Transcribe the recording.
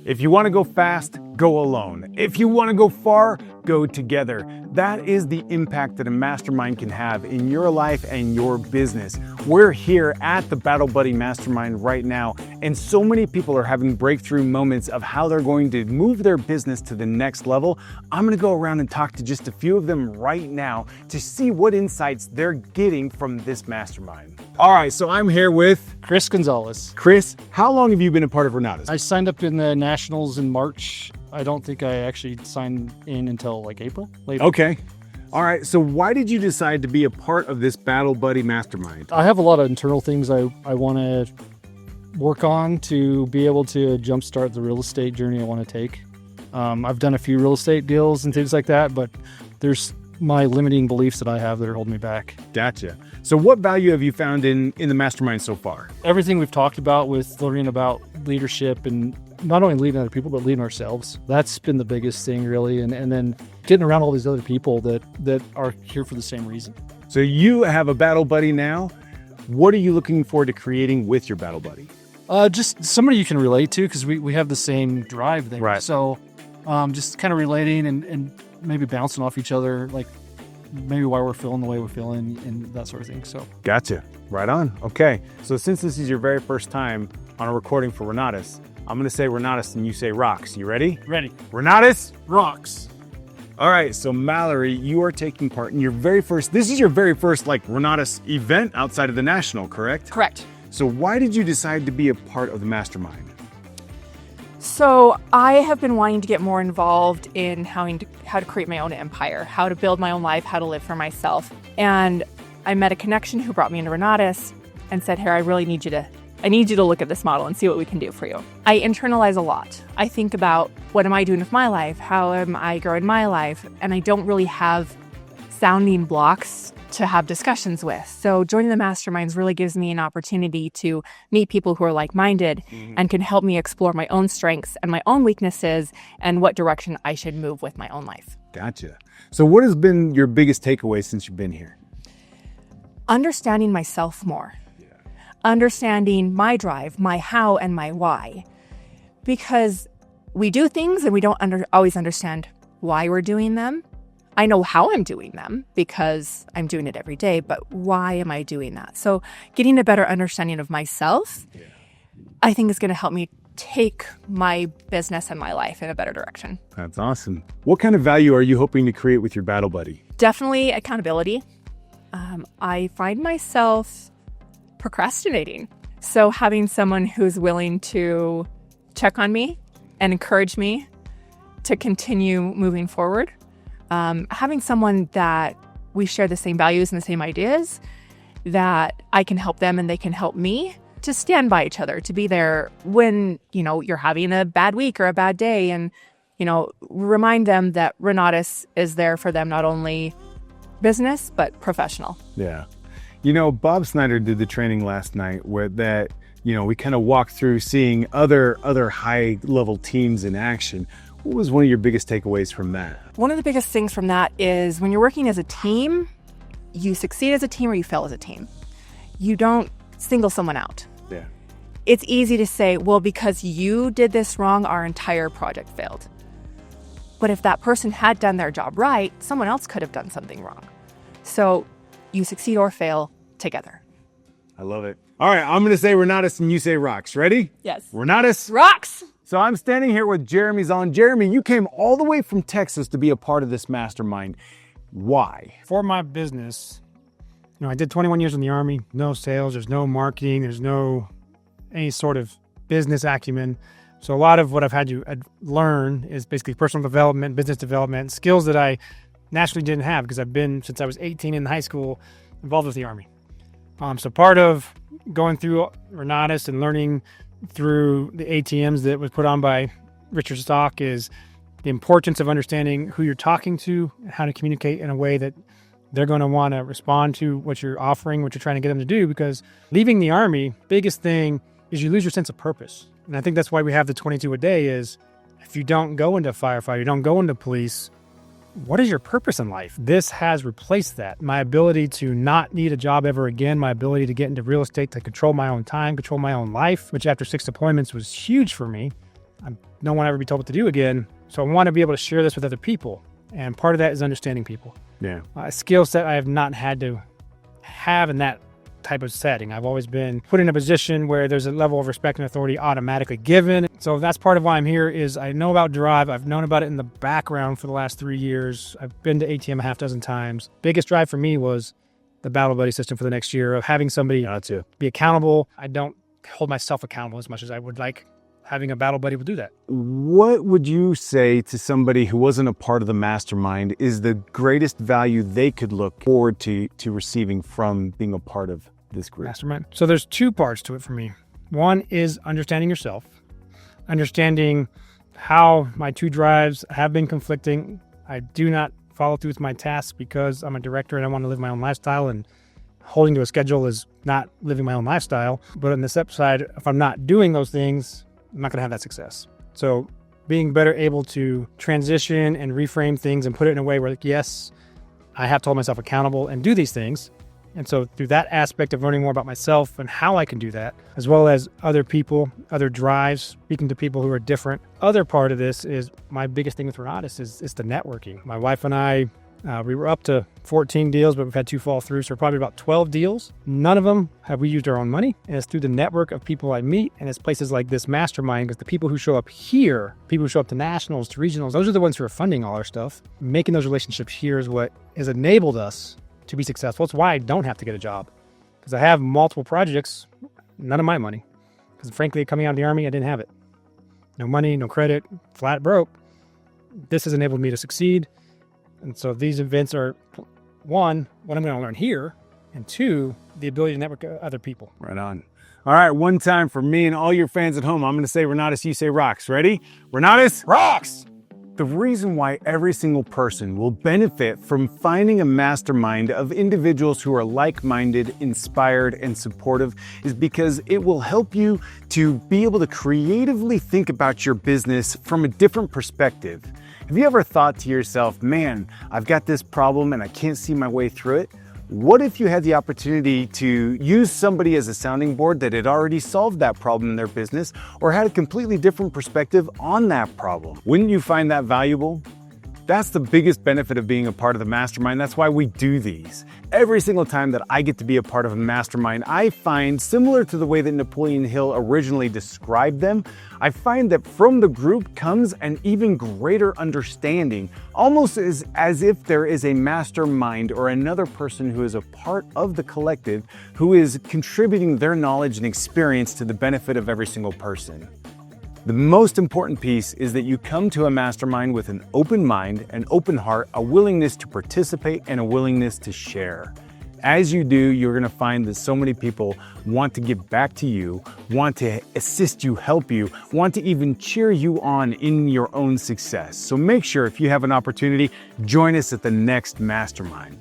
If you want to go fast, go alone. If you want to go far, go together. That is the impact that a mastermind can have in your life and your business. We're here at the Battle Buddy Mastermind right now, and so many people are having breakthrough moments of how they're going to move their business to the next level. I'm going to go around and talk to just a few of them right now to see what insights they're getting from this mastermind. All right, so I'm here with Chris Gonzalez. Chris. How long have you been a part of Renatus? I signed up in the Nationals in March. I don't think I actually signed in until like April. Later. Okay. All right. So why did you decide to be a part of this Battle Buddy Mastermind? I have a lot of internal things I want to work on to be able to jumpstart the real estate journey I want to take. I've done a few real estate deals and things like that, but there's my limiting beliefs that I have that are holding me back. Gotcha. So what value have you found in the mastermind so far? Everything we've talked about with learning about leadership and not only leading other people, but leading ourselves. That's been the biggest thing, really. And then getting around all these other people that are here for the same reason. So you have a Battle Buddy now. What are you looking forward to creating with your Battle Buddy? Just somebody you can relate to, because we have the same drive there. Right. So just kind of relating and maybe bouncing off each other, like maybe why we're feeling the way we're feeling and that sort of thing. So Gotcha. Right on. Okay. So since this is your very first time on a recording for Renatus, I'm going to say Renatus and you say rocks. You ready? Ready. Renatus? Rocks. All right. So Mallory, you are taking part in this is your very first like Renatus event outside of the National, correct? Correct. So why did you decide to be a part of the mastermind? So I have been wanting to get more involved in how to create my own empire, how to build my own life, how to live for myself. And I met a connection who brought me into Renatus and said, "Here, I need you to look at this model and see what we can do for you." I internalize a lot. I think about, what am I doing with my life? How am I growing my life? And I don't really have sounding blocks to have discussions with. So joining the masterminds really gives me an opportunity to meet people who are like-minded and can help me explore my own strengths and my own weaknesses and what direction I should move with my own life. Gotcha. So what has been your biggest takeaway since you've been here? Understanding myself more. Understanding my drive, my how, and my why. Because we do things and we don't always understand why we're doing them. I know how I'm doing them because I'm doing it every day, but why am I doing that? So getting a better understanding of myself, I think is going to help me take my business and my life in a better direction. That's awesome. What kind of value are you hoping to create with your Battle Buddy? Definitely accountability. I find myself procrastinating. So having someone who's willing to check on me and encourage me to continue moving forward. Having someone that we share the same values and the same ideas, that I can help them and they can help me, to stand by each other, to be there when, you're having a bad week or a bad day, and, remind them that Renatus is there for them, not only business, but professional. Yeah. Bob Snyder did the training last night where we kind of walked through seeing other high level teams in action. What was one of your biggest takeaways from that? One of the biggest things from that is when you're working as a team, you succeed as a team or you fail as a team. You don't single someone out. Yeah. It's easy to say, well, because you did this wrong, our entire project failed. But if that person had done their job right, someone else could have done something wrong. So you succeed or fail together. I love it. All right, I'm going to say Renatus and you say rocks. Ready? Yes. Renatus. Rocks. So I'm standing here with Jeremy Zahn. Jeremy, you came all the way from Texas to be a part of this mastermind. Why? For my business, I did 21 years in the Army, no sales, there's no marketing, there's no any sort of business acumen. So a lot of what I've had to learn is basically personal development, business development, skills that I naturally didn't have because I've been, since I was 18 in high school, involved with the Army. So part of going through Renatus and learning through the ATMs that was put on by Richard Stock is the importance of understanding who you're talking to and how to communicate in a way that they're going to want to respond to what you're offering, what you're trying to get them to do. Because leaving the Army, biggest thing is you lose your sense of purpose. And I think that's why we have the 22 a day is if you don't go into firefighter, you don't go into police, what is your purpose in life? This has replaced that. My ability to not need a job ever again, my ability to get into real estate, to control my own time, control my own life, which after 6 deployments was huge for me. I don't want to ever be told what to do again. So I want to be able to share this with other people. And part of that is understanding people. Yeah. A skill set I have not had to have in that type of setting. I've always been put in a position where there's a level of respect and authority automatically given. So that's part of why I'm here is I know about Drive. I've known about it in the background for the last 3 years. I've been to ATM a half dozen times. Biggest drive for me was the Battle Buddy system for the next year of having somebody be accountable. I don't hold myself accountable as much as I would like. Having a Battle Buddy will do that. What would you say to somebody who wasn't a part of the mastermind is the greatest value they could look forward to receiving from being a part of this group? Mastermind. So there's two parts to it for me. One is understanding yourself, understanding how my two drives have been conflicting. I do not follow through with my tasks because I'm a director and I want to live my own lifestyle, and holding to a schedule is not living my own lifestyle. But on the flip side, if I'm not doing those things, I'm not going to have that success. So being better able to transition and reframe things and put it in a way where, like, yes, I have to hold myself accountable and do these things. And so through that aspect of learning more about myself and how I can do that, as well as other people, other drives, speaking to people who are different. Other part of this is my biggest thing with Renatus is the networking. My wife and I, we were up to 14 deals, but we've had 2 fall through. So probably about 12 deals. None of them have we used our own money. And it's through the network of people I meet. And it's places like this mastermind, because the people who show up here, people who show up to nationals, to regionals, those are the ones who are funding all our stuff. Making those relationships here is what has enabled us to be successful. It's why I don't have to get a job, because I have multiple projects, none of my money. Because frankly, coming out of the Army, I didn't have it. No money, no credit, flat broke. This has enabled me to succeed. And so these events are, one, what I'm going to learn here, and two, the ability to network with other people. Right on. All right, one time for me and all your fans at home, I'm going to say Renatus, you say rocks. Ready? Renatus rocks! The reason why every single person will benefit from finding a mastermind of individuals who are like-minded, inspired, and supportive is because it will help you to be able to creatively think about your business from a different perspective. Have you ever thought to yourself, man, I've got this problem and I can't see my way through it? What if you had the opportunity to use somebody as a sounding board that had already solved that problem in their business or had a completely different perspective on that problem? Wouldn't you find that valuable? That's the biggest benefit of being a part of the mastermind. That's why we do these. Every single time that I get to be a part of a mastermind, I find, similar to the way that Napoleon Hill originally described them, I find that from the group comes an even greater understanding, almost as if there is a mastermind or another person who is a part of the collective who is contributing their knowledge and experience to the benefit of every single person. The most important piece is that you come to a mastermind with an open mind, an open heart, a willingness to participate, and a willingness to share. As you do, you're going to find that so many people want to give back to you, want to assist you, help you, want to even cheer you on in your own success. So make sure, if you have an opportunity, join us at the next mastermind.